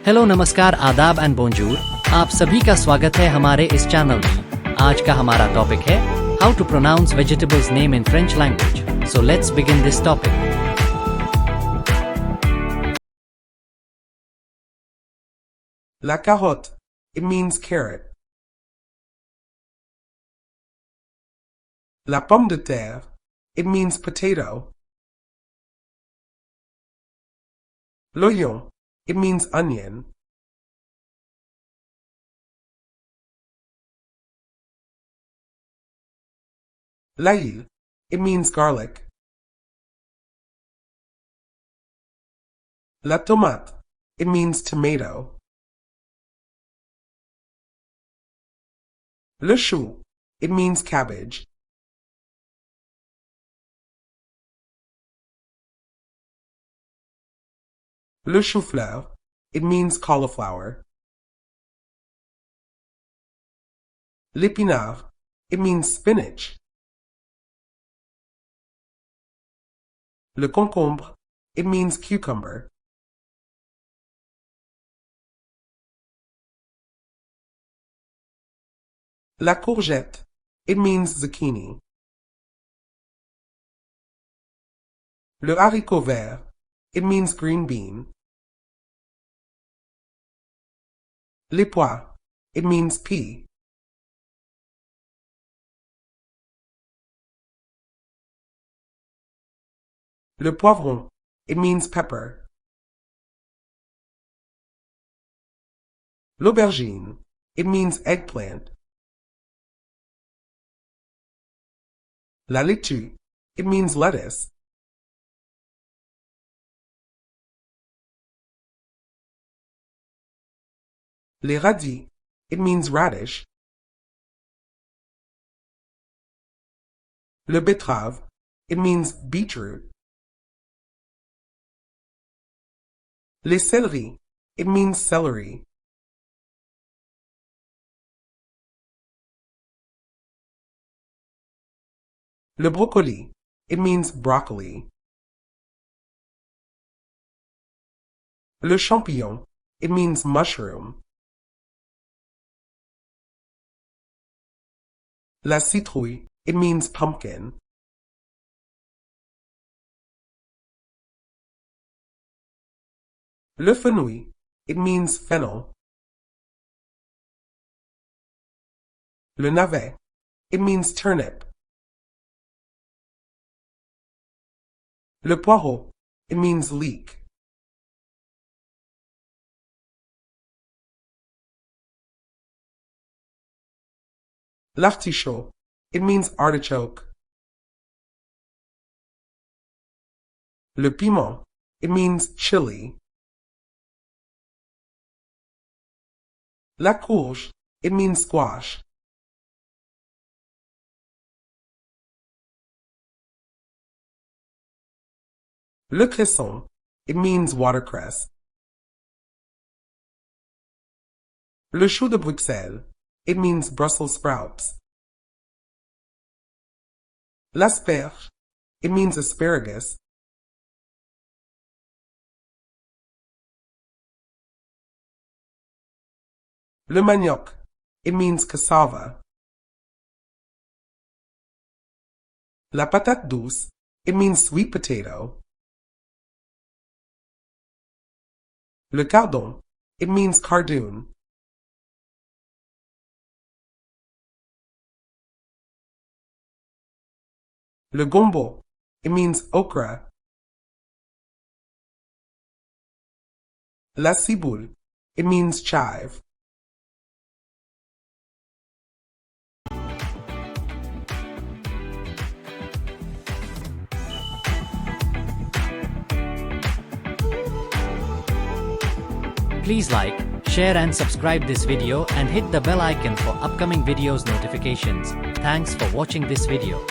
Hello नमस्कार आदाब and बोंजूर, आप सभी का स्वागत है हमारे इस चैनल में। आज का हमारा टॉपिक है how to pronounce vegetables name in French language. So let's begin this topic. La carotte, it means carrot. La pomme de terre, it means potato. L'oignon, it means onion. L'ail, it means garlic. La tomate, it means tomato. Le chou, it means cabbage. Le chou-fleur, it means cauliflower. L'épinard, it means spinach. Le concombre, it means cucumber. La courgette, it means zucchini. Le haricot vert, it means green bean. Les pois, it means pea. Le poivron, it means pepper. L'aubergine, it means eggplant. La laitue, it means lettuce. Les radis, it means radish. Le betterave, it means beetroot. Les céleri, it means celery. Le brocoli, it means broccoli. Le champignon, it means mushroom. La citrouille, it means pumpkin. Le fenouil, it means fennel. Le navet, it means turnip. Le poireau, it means leek. L'artichaut, it means artichoke. Le piment, it means chili. La courge, it means squash. Le cresson, it means watercress. Le chou de Bruxelles, it means Brussels sprouts. L'asperge, it means asparagus. Le manioc, it means cassava. La patate douce, it means sweet potato. Le cardon, it means cardoon. Le gombo, it means okra. La ciboule, it means chive. Please like, share and subscribe this video and hit the bell icon for upcoming videos notifications. Thanks for watching this video.